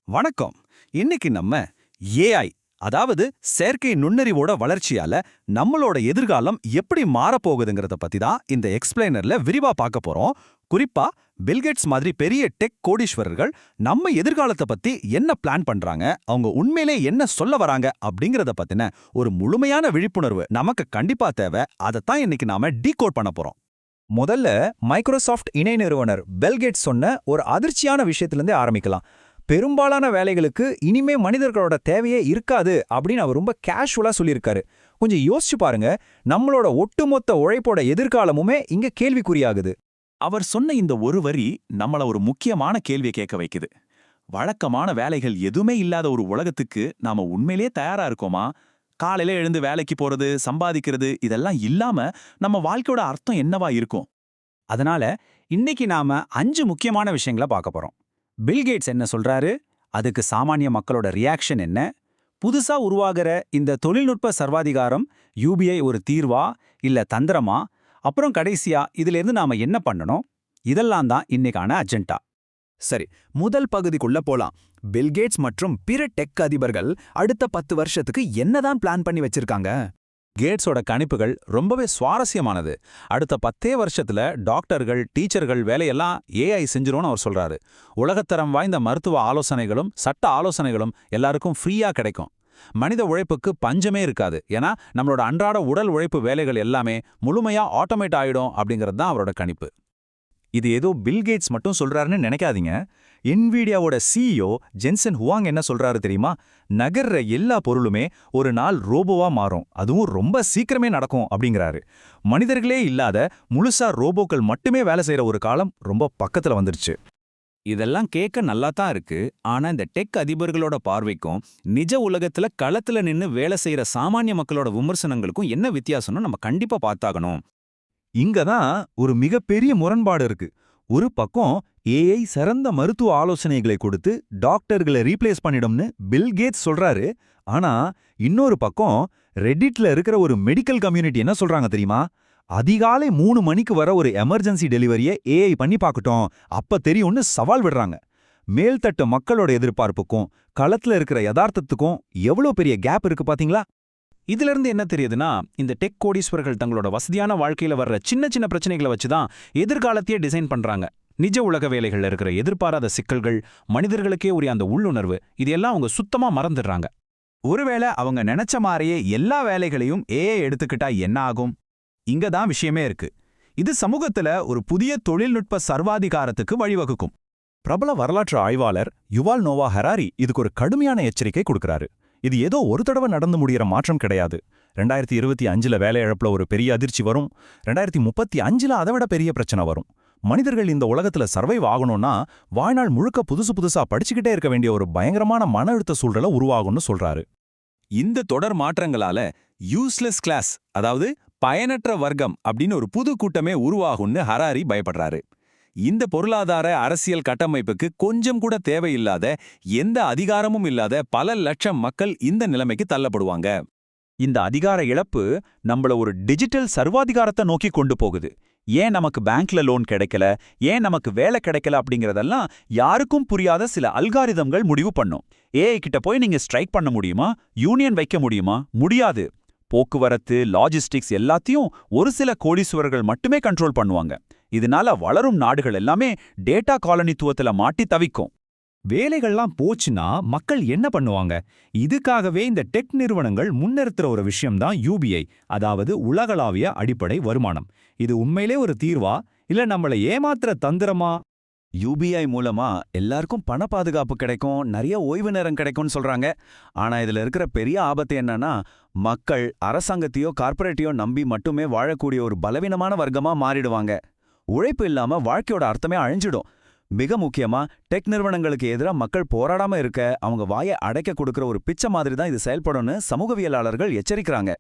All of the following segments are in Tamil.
வணக்கம். இன்னைக்கு நம்ம ஏஐ, அதாவது செயற்கை நுண்ணறிவோட வளர்ச்சியால நம்மளோட எதிர்காலம் எப்படி மாறப்போகுதுங்கிறத பத்தி தான் இந்த எக்ஸ்பிளைனர்ல விரிவா பார்க்க போறோம். குறிப்பா பில்கேட்ஸ் மாதிரி பெரிய டெக் கோடீஸ்வரர்கள் நம்ம எதிர்காலத்தை பத்தி என்ன பிளான் பண்றாங்க, அவங்க உண்மையிலே என்ன சொல்ல வராங்க அப்படிங்கறத பத்தின ஒரு முழுமையான விழிப்புணர்வு நமக்கு கண்டிப்பா தேவை. அதைத்தான் இன்னைக்கு நாம டீகோட் பண்ண போறோம். முதல்ல மைக்ரோசாஃப்ட் இணை நிறுவனர் பில்கேட்ஸ் சொன்ன ஒரு அதிர்ச்சியான விஷயத்திலிருந்தே ஆரம்பிக்கலாம். பெரும்பாலான வேலைகளுக்கு இனிமே மனிதர்களோட தேவையே இருக்காது அப்படின்னு அவர் ரொம்ப கேஷுவலா சொல்லியிருக்காரு. கொஞ்சம் யோசிச்சு பாருங்க, நம்மளோட ஒட்டுமொத்த உழைப்போட எதிர்காலமுமே இங்க கேள்விக்குறியாகுது. அவர் சொன்ன இந்த ஒரு வரி நம்மள ஒரு முக்கியமான கேள்வியை கேட்க வைக்குது. வழக்கமான வேலைகள் எதுவுமே இல்லாத ஒரு உலகத்துக்கு நாம உண்மையிலேயே தயாரா இருக்கோமா? காலையில எழுந்து வேலைக்கு போறது, சம்பாதிக்கிறது இதெல்லாம் இல்லாம நம்ம வாழ்க்கையோட அர்த்தம் என்னவா இருக்கும்? அதனால இன்னைக்கு நாம 5 முக்கியமான விஷயங்களை பார்க்க போறோம். பில்கேட்ஸ் என்ன சொல்றாரு, அதுக்கு சாமானிய மக்களோட ரியாக்ஷன் என்ன, புதுசா உருவாகிற இந்த தொழில்நுட்ப சர்வாதிகாரம் யூபிஐ ஒரு தீர்வா இல்ல தந்திரமா, அப்புறம் கடைசியா இதுல இருந்து நாம என்ன பண்ணணும், இதெல்லாம் தான் இன்னைக்கான அஜெண்டா. சரி, முதல் பகுதிக்குள்ள போலாம். பில்கேட்ஸ் மற்றும் பிற டெக் அதிபர்கள் அடுத்த 10 வருஷத்துக்கு என்னதான் பிளான் பண்ணி வச்சிருக்காங்க? கேட்ஸோட கணிப்புகள் ரொம்பவே சுவாரஸ்யமானது. அடுத்த 10 வருஷத்துல டாக்டர்கள், டீச்சர்கள் வேலையெல்லாம் ஏஐ செஞ்சிரும்னு அவர் சொல்றாரு. உலகத்தரம் வாய்ந்த மருத்துவ ஆலோசனைகளும் சட்ட ஆலோசனைகளும் எல்லாருக்கும் ஃப்ரீயா கிடைக்கும். மனித உழைப்புக்கு பஞ்சமே இருக்காது. ஏன்னா நம்மளோட அன்றாட உடல் உழைப்பு வேலைகள் எல்லாமே முழுமையா ஆட்டோமேட் ஆயிடும் அப்படிங்கிறது தான் அவரோட கணிப்பு. இது ஏதோ பில்கேட்ஸ் மட்டும் சொல்றாருன்னு நினைக்காதீங்க. என்விடியாவோட சிஇஓ ஜென்சன் ஹுவாங் என்ன சொல்றாரு தெரியுமா? நகர்ற எல்லா பொருளுமே ஒரு நாள் ரோபோவா மாறும், அதுவும் ரொம்ப சீக்கிரமே நடக்கும் அப்படிங்கிறாரு. மனிதர்களே இல்லாத முழுசா ரோபோக்கள் மட்டுமே வேலை செய்யற ஒரு காலம் ரொம்ப பக்கத்துல வந்துருச்சு. இதெல்லாம் கேட்க நல்லா தான் இருக்கு. ஆனா இந்த டெக் அதிபர்களோட பார்வைக்கும் நிஜ உலகத்துல களத்துல நின்னு வேலை செய்யற சாமானிய மக்களோட விமர்சனங்களுக்கும் என்ன வித்தியாசம்னு நம்ம கண்டிப்பா பார்த்தாகணும். இங்க தான் ஒரு மிகப்பெரிய முரண்பாடு இருக்கு. ஒரு பக்கம் ஏஐ சிறந்த மருத்துவ ஆலோசனைகளை கொடுத்து டாக்டர்களை ரீப்ளேஸ் பண்ணிடும்னு பில்கேட்ஸ் சொல்றாரு. ஆனா இன்னொரு பக்கம் ரெடிட்ல இருக்கிற ஒரு மெடிக்கல் கம்யூனிட்டி என்ன சொல்றாங்க தெரியுமா? அதிகாலை 3 மணிக்கு வர ஒரு எமர்ஜென்சி டெலிவரியை ஏஐ பண்ணி பார்க்கட்டும், அப்ப தெரியும்னு சவால் விடுறாங்க. மேல்தட்டு மக்களோட எதிர்பார்ப்புக்கும் களத்துல இருக்கிற யதார்த்தத்துக்கும் எவ்வளவு பெரிய கேப் இருக்கு பாத்தீங்களா? இதுல இருந்து என்ன தெரியுதுன்னா, இந்த டெக் கோடீஸ்வரர்கள் தங்களோட வசதியான வாழ்க்கையில வர்ற சின்ன சின்ன பிரச்சனைகளை வச்சுதான் எதிர்காலத்தையே டிசைன் பண்றாங்க. நிஜ உலக வேலைகள்ல இருக்கிற எதிர்பாராத சிக்கல்கள், மனிதர்களுக்கே உரிய அந்த உள்ளுணர்வு, இதெல்லாம் அவங்க சுத்தமா மறந்துடுறாங்க. ஒருவேளை அவங்க நினைச்ச மாதிரியே எல்லா வேலைகளையும் ஏஐ எடுத்துக்கிட்டா என்ன ஆகும்? இங்க தான் விஷயமே இருக்கு. இது சமூகத்துல ஒரு புதிய தொழில்நுட்ப சர்வாதிகாரத்துக்கு வழிவகுக்கும். பிரபல வரலாற்று ஆய்வாளர் யுவால் நோவா ஹராரி இதுக்கு ஒரு கடுமையான எச்சரிக்கை கொடுக்கறாரு. இது ஏதோ ஒரு தடவை நடந்து முடிகிற மாற்றம் கிடையாது. 2025 வேலை இழப்புல ஒரு பெரிய அதிர்ச்சி வரும். 2035 அதை விட பெரிய பிரச்சனை வரும். மனிதர்கள் இந்த உலகத்துல சர்வைவ் ஆகணும்னா வாழ்நாள் முழுக்க புதுசா படிச்சுக்கிட்டே இருக்க வேண்டிய ஒரு பயங்கரமான மன அழுத்த சூழலை உருவாகும்னு சொல்றாரு. இந்த தொடர் மாற்றங்களால யூஸ்லெஸ் கிளாஸ், அதாவது பயனற்ற வர்க்கம் அப்படின்னு ஒரு புது கூட்டமே உருவாகும்னு ஹராரி பயப்படுறாரு. இந்த பொருளாதார அரசியல் கட்டமைப்புக்கு கொஞ்சம் கூட தேவையில்லாத, எந்த அதிகாரமும் இல்லாத பல லட்சம் மக்கள் இந்த நிலைமைக்கு தள்ளப்படுவாங்க. இந்த அதிகார இழப்பு நம்மள ஒரு டிஜிட்டல் சர்வாதிகாரத்தை நோக்கி கொண்டு போகுது. ஏன் நமக்கு பேங்க்ல லோன் கிடைக்கல, ஏன் நமக்கு வேலை கிடைக்கல அப்படிங்கறதெல்லாம் யாருக்கும் புரியாத சில அல்காரிதம்கள் முடிவு பண்ணும். ஏஐ கிட்ட போய் நீங்க ஸ்ட்ரைக் பண்ண முடியுமா? யூனியன் வைக்க முடியுமா? முடியாது. போக்குவரத்து, லாஜிஸ்டிக்ஸ் எல்லாத்தையும் ஒரு சில கோடீஸ்வரர்கள் மட்டுமே கண்ட்ரோல் பண்ணுவாங்க. இதனால வளரும் நாடுகள் எல்லாமே டேட்டா காலனித்துவத்துல மாட்டி தவிக்கும். வேலைகள்லாம் போச்சுன்னா மக்கள் என்ன பண்ணுவாங்க? இதுக்காகவே இந்த டெக் நிறுவனங்கள் முன்னிறுத்துற ஒரு விஷயம்தான் யூபிஐ, அதாவது உலகளாவிய அடிப்படை வருமானம். இது உண்மையிலே ஒரு தீர்வா இல்ல நம்மளை ஏமாத்துற தந்திரமா? யூபிஐ மூலமா எல்லாருக்கும் பண பாதுகாப்பு கிடைக்கும், நிறைய ஓய்வு நேரம் கிடைக்கும்னு சொல்றாங்க. ஆனா இதுல இருக்கிற பெரிய ஆபத்து என்னன்னா, மக்கள் அரசாங்கத்தையோ கார்ப்பரேட்டையோ நம்பி மட்டுமே வாழக்கூடிய ஒரு பலவீனமான வர்க்கமா மாறிடுவாங்க. உழைப்பு இல்லாம வாழ்க்கையோட அர்த்தமே அழிஞ்சிடும். மிக முக்கியமா டெக் நிறுவனங்களுக்கு எதிராக மக்கள் போராடாம இருக்க அவங்க வாயை அடைக்க கொடுக்கிற ஒரு பிச்சை மாதிரி தான் இது செயல்படும்னு சமூகவியலாளர்கள் எச்சரிக்கிறாங்க.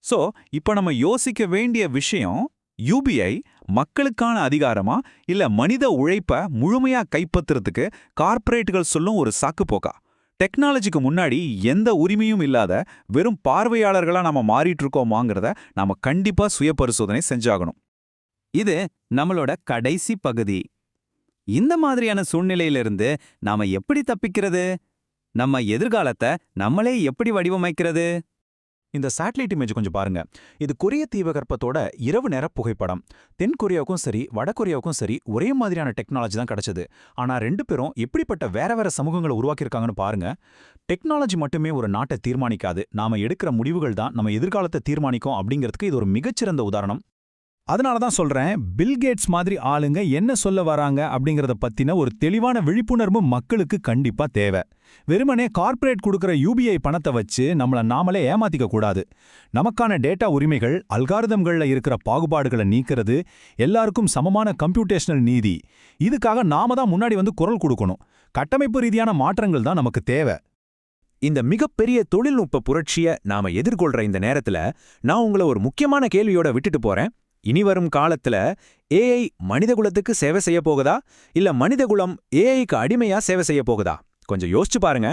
சோ இப்ப நம்ம யோசிக்க வேண்டிய விஷயம், யூபிஐ மக்களுக்கான அதிகாரமா இல்ல மனித உழைப்ப முழுமையா கைப்பற்றுறதுக்கு கார்ப்பரேட்டுகள் சொல்லும் ஒரு சாக்கு போக்கா? டெக்னாலஜிக்கு முன்னாடி எந்த உரிமையும் இல்லாத வெறும் பார்வையாளர்களா நாம மாறிட்டு இருக்கோமாங்கிறத நாம கண்டிப்பா சுய பரிசோதனை செஞ்சாகணும். இது நம்மளோட கடைசி பகுதி. இந்த மாதிரியான சூழ்நிலையிலிருந்து நாம எப்படி தப்பிக்கிறது? நம்ம எதிர்காலத்தை நம்மளே எப்படி வடிவமைக்கிறது? இந்த சேட்டலைட் இமேஜ் கொஞ்சம் பாருங்க. இது கொரிய தீபகற்பத்தோட இரவு நேர புகைப்படம். தென் கொரியாவுக்கும் சரி வட கொரியாவுக்கும் சரி ஒரே மாதிரியான டெக்னாலஜி தான் கிடைச்சது. ஆனா ரெண்டு பேரும் எப்படிப்பட்ட வேற வேற சமூகங்களை உருவாக்கியிருக்காங்கன்னு பாருங்க. டெக்னாலஜி மட்டுமே ஒரு நாட்டை தீர்மானிக்காது, நாம எடுக்கிற முடிவுகள் தான் நம்ம எதிர்காலத்தை தீர்மானிக்கும் அப்படிங்கிறதுக்கு இது ஒரு மிகச்சிறந்த உதாரணம். அதனால தான் சொல்றேன், பில் கேட்ஸ் மாதிரி ஆளுங்க என்ன சொல்ல வராங்க அப்படிங்கறத பத்தின ஒரு தெளிவான விழிப்புணர்வு மக்களுக்கு கண்டிப்பா தேவை. வெறுமனே கார்ப்பரேட் கொடுக்கிற யூபிஐ பணத்தை வச்சு நம்மள நாமளே ஏமாத்திக்க கூடாது. நமக்கான டேட்டா உரிமைகள், அல்காரிதம்கள்ல இருக்கிற பாகுபாடுகளை நீக்கிறது, எல்லாருக்கும் சமமான கம்ப்யூட்டேஷனல் நீதி, இதுக்காக நாம தான் முன்னாடி வந்து குரல் கொடுக்கணும். கட்டமைப்பு ரீதியான மாற்றங்கள் தான் நமக்கு தேவை. இந்த மிகப்பெரிய தொழில்நுட்ப புரட்சிய நாம எதிர்கொள்ற இந்த நேரத்துல நான் உங்களை ஒரு முக்கியமான கேள்வியோட விட்டுட்டு போறேன். இனிவரும் காலத்துல ஏஐ மனிதகுலத்துக்கு சேவை செய்ய போகுதா, இல்ல மனிதகுலம் ஏஐக்கு அடிமையா சேவை செய்ய போகுதா? கொஞ்சம் யோசிச்சு பாருங்க.